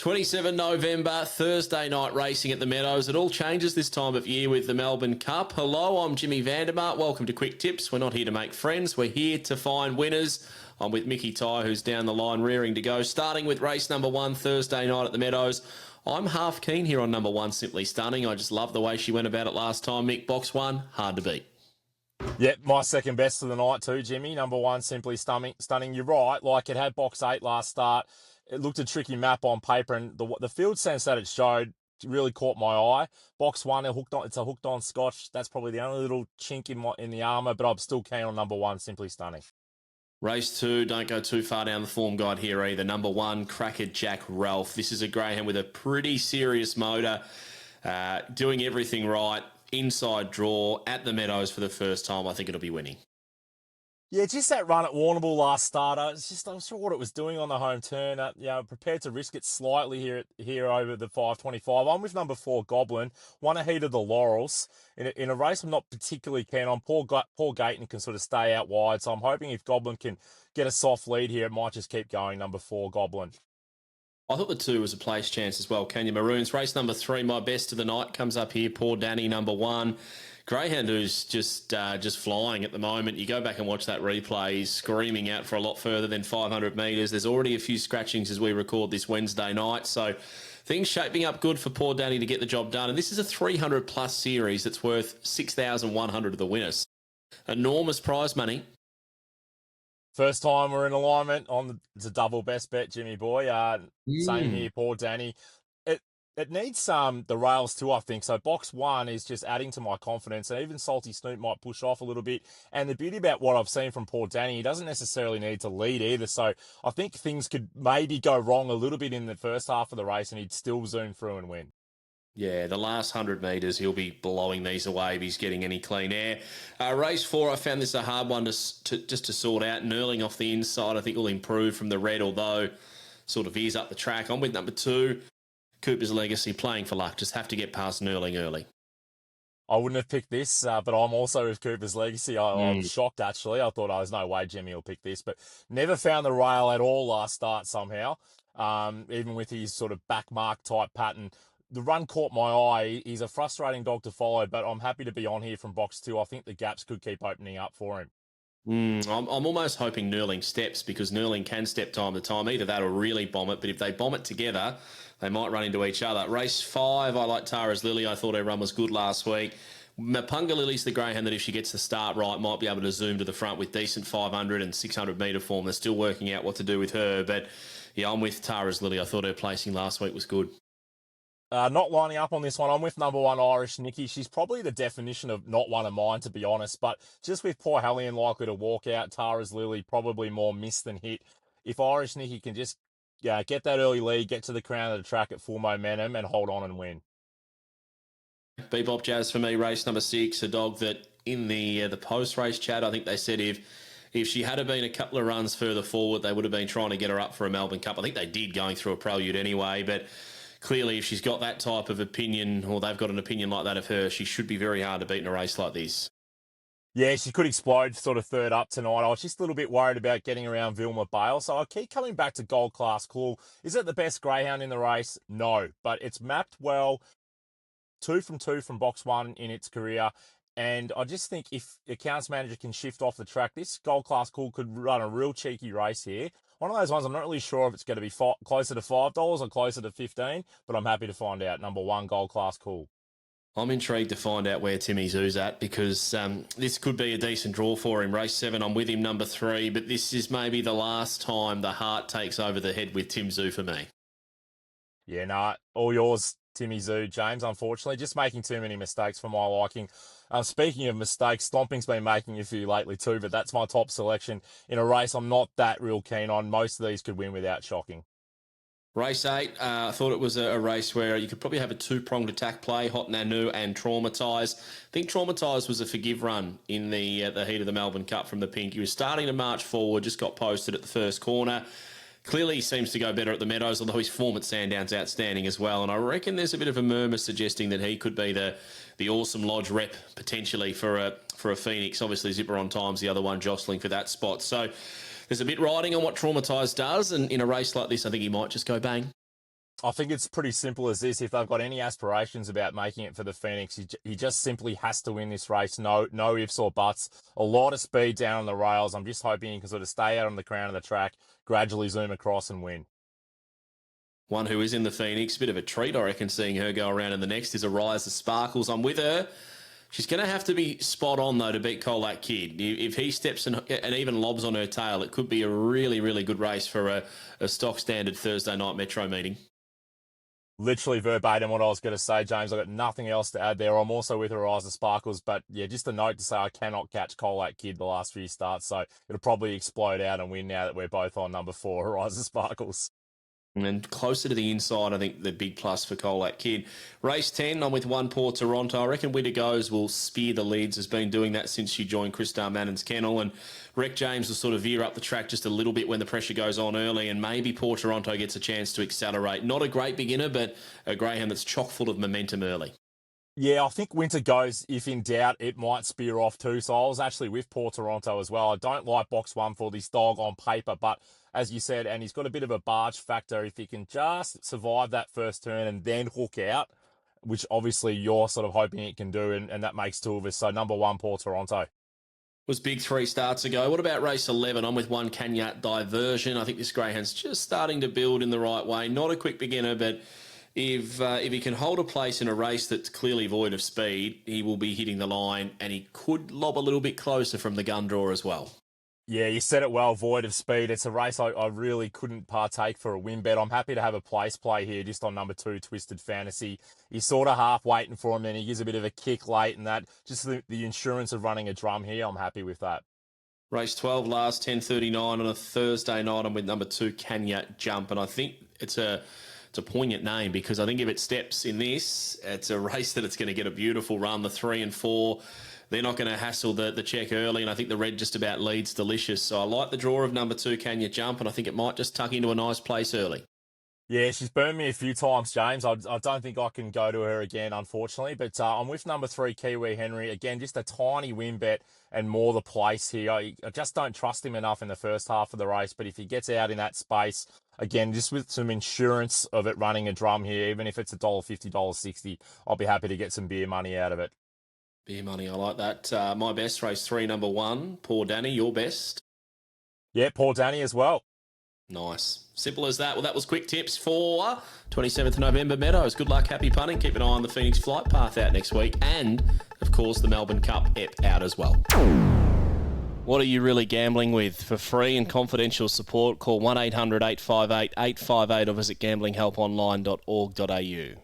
27 November, Thursday night racing at the Meadows. It all changes this time of year with the Melbourne Cup. Hello, I'm Jimmy Vandermart. Welcome to Quick Tips. We're not here to make friends. We're here to find winners. I'm with Mickey Ty, who's down the line rearing to go. Starting with race number 1, Thursday night at the Meadows. I'm half keen here on number 1, Simply Stunning. I just love the way she went about it last time. Mick, box 1, hard to beat. Yep, my second best of the night too, Jimmy. Number 1, Simply Stunning. You're right. Like, it had box 8 last start. It looked a tricky map on paper, and the field sense that it showed really caught my eye. Box 1, it's a hooked on Scotch. That's probably the only little chink in the armour, but I'm still keen on number 1, Simply Stunning. Race 2, don't go too far down the form guide here either. Number 1, Cracker Jack Ralph. This is a greyhound with a pretty serious motor, doing everything right. Inside draw at the Meadows for the first time. I think it'll be winning. Yeah, just that run at Warrnambool last start. I'm not sure what it was doing on the home turn. Prepared to risk it slightly here over the 525. I'm with number 4, Goblin. Won a heat of the Laurels in a race I'm not particularly keen on. Paul Gayton can sort of stay out wide, so I'm hoping if Goblin can get a soft lead here, it might just keep going. Number 4, Goblin. I thought the 2 was a place chance as well. Kenya Maroons. Race number 3, my best of the night, comes up here. Poor Danny, number 1. Greyhound, who's just flying at the moment. You go back and watch that replay. He's screaming out for a lot further than 500 metres. There's already a few scratchings as we record this Wednesday night. So things shaping up good for poor Danny to get the job done. And this is a 300-plus series that's worth 6,100 of the winners. Enormous prize money. First time we're in alignment it's a double best bet, Jimmy boy. Same here, poor Danny. It needs the rails too, I think. So box 1 is just adding to my confidence, and even Salty Snoot might push off a little bit. And the beauty about what I've seen from poor Danny, he doesn't necessarily need to lead either. So I think things could maybe go wrong a little bit in the first half of the race, and he'd still zoom through and win. Yeah, the last 100 metres, he'll be blowing these away if he's getting any clean air. Race 4, I found this a hard one to sort out. Knurling off the inside, I think will improve from the red, although sort of veers up the track. I'm with number 2, Cooper's Legacy, playing for luck. Just have to get past Knurling early. I wouldn't have picked this, but I'm also with Cooper's Legacy. I'm shocked, actually. I thought, there's no way Jimmy will pick this, but never found the rail at all last start somehow, even with his sort of back mark type pattern. The run caught my eye. He's a frustrating dog to follow, but I'm happy to be on here from box 2. I think the gaps could keep opening up for him. I'm almost hoping Knurling steps, because Knurling can step time to time. Either that or really bomb it, but if they bomb it together, they might run into each other. Race 5, I like Tara's Lily. I thought her run was good last week. Mapunga Lily's the greyhound that if she gets the start right, might be able to zoom to the front with decent 500 and 600 metre form. They're still working out what to do with her, but yeah, I'm with Tara's Lily. I thought her placing last week was good. Not lining up on this one. I'm with number 1, Irish Nikki. She's probably the definition of not one of mine, to be honest. But just with poor Hellion likely to walk out, Tara's Lily probably more miss than hit. If Irish Nikki can just get that early lead, get to the crown of the track at full momentum, and hold on and win. Bebop Jazz for me. Race number 6, a dog that in the post-race chat, I think they said if she had been a couple of runs further forward, they would have been trying to get her up for a Melbourne Cup. I think they did, going through a prelude anyway, but clearly, if she's got that type of opinion, or they've got an opinion like that of her, she should be very hard to beat in a race like this. Yeah, she could explode sort of third up tonight. I was just a little bit worried about getting around Vilma Bale, so I keep coming back to Gold Class Cool. Is it the best greyhound in the race? No, but it's mapped well. 2 from 2 from box 1 in its career. And I just think if the accounts manager can shift off the track, this Gold Class Cool could run a real cheeky race here. One of those ones I'm not really sure if it's going to be closer to $5 or closer to $15, but I'm happy to find out. Number 1, Gold Class Cool. I'm intrigued to find out where Timmy Zoo's at, because this could be a decent draw for him. Race 7, I'm with him, number 3, but this is maybe the last time the heart takes over the head with Tim Zoo for me. Yeah, no, all yours, Timmy Zoo, James, unfortunately. Just making too many mistakes for my liking. Speaking of mistakes, Stomping's been making a few lately too, but that's my top selection in a race I'm not that real keen on. Most of these could win without shocking. Race 8, I thought it was a race where you could probably have a 2-pronged attack play, Hot Nanu and Traumatise. I think Traumatise was a forgive run in the heat of the Melbourne Cup from the pink. He was starting to march forward, just got posted at the first corner. Clearly, he seems to go better at the Meadows, although his form at Sandown's outstanding as well. And I reckon there's a bit of a murmur suggesting that he could be the awesome Lodge rep potentially for a Phoenix. Obviously, Zipper on Time's the other one jostling for that spot. So there's a bit riding on what Traumatise does, and in a race like this, I think he might just go bang. I think it's pretty simple as this. If they've got any aspirations about making it for the Phoenix, he just simply has to win this race. No ifs or buts. A lot of speed down on the rails. I'm just hoping he can sort of stay out on the crown of the track, gradually zoom across and win. One who is in the Phoenix, bit of a treat, I reckon, seeing her go around in the next is a Rise of Sparkles. I'm with her. She's going to have to be spot on, though, to beat Colac Kid. If he steps and even lobs on her tail, it could be a really, really good race for a stock standard Thursday night Metro meeting. Literally verbatim what I was going to say, James. I've got nothing else to add there. I'm also with Horizon Sparkles, but yeah, just a note to say I cannot catch Colac Kid the last few starts, so it'll probably explode out and win now that we're both on number 4, Horizon Sparkles. And closer to the inside, I think the big plus for Colac Kid. Race 10, I'm with one Poor Toronto. I reckon Winter Goes will spear the leads, has been doing that since she joined Christar Mannon's kennel. And Rec James will sort of veer up the track just a little bit when the pressure goes on early, and maybe Poor Toronto gets a chance to accelerate. Not a great beginner, but a greyhound that's chock full of momentum early. Yeah, I think Winter Goes, if in doubt, it might spear off too. So I was actually with Poor Toronto as well. I don't like box 1 for this dog on paper, but as you said, and he's got a bit of a barge factor. If he can just survive that first turn and then hook out, which obviously you're sort of hoping it can do, and that makes 2 of us. So number 1, Poor Toronto. Was big 3 starts ago. What about race 11? I'm with one Canyat Diversion. I think this greyhound's just starting to build in the right way. Not a quick beginner, but if he can hold a place in a race that's clearly void of speed, he will be hitting the line, and he could lob a little bit closer from the gun draw as well. Yeah, you said it well, void of speed. It's a race I really couldn't partake for a win bet. I'm happy to have a place play here just on number 2, Twisted Fantasy. He's sort of half waiting for him, and he gives a bit of a kick late, and that just the insurance of running a drum here, I'm happy with that. Race 12 last 10:39 on a Thursday night. I'm with number 2, Canyat Jump, and I think it's a poignant name because I think if it steps in this, it's a race that it's going to get a beautiful run. The 3 and 4, they're not going to hassle the check early, and I think the red just about leads Delicious. So I like the draw of number 2, Canyat Jump, and I think it might just tuck into a nice place early. Yeah, she's burned me a few times, James. I don't think I can go to her again, unfortunately. But I'm with number 3, Kiwi Henry. Again, just a tiny win bet and more the place here. I just don't trust him enough in the first half of the race. But if he gets out in that space, again, just with some insurance of it running a drum here, even if it's $1.50, $1.60, I'll be happy to get some beer money out of it. Beer money, I like that. My best, race 3, number 1, Poor Danny, your best? Yeah, Poor Danny as well. Nice. Simple as that. Well, that was quick tips for 27th November Meadows. Good luck, happy punting. Keep an eye on the Phoenix Flight Path out next week. And, of course, the Melbourne Cup ep out as well. What are you really gambling with? For free and confidential support, call 1800 858 858 or visit gamblinghelponline.org.au.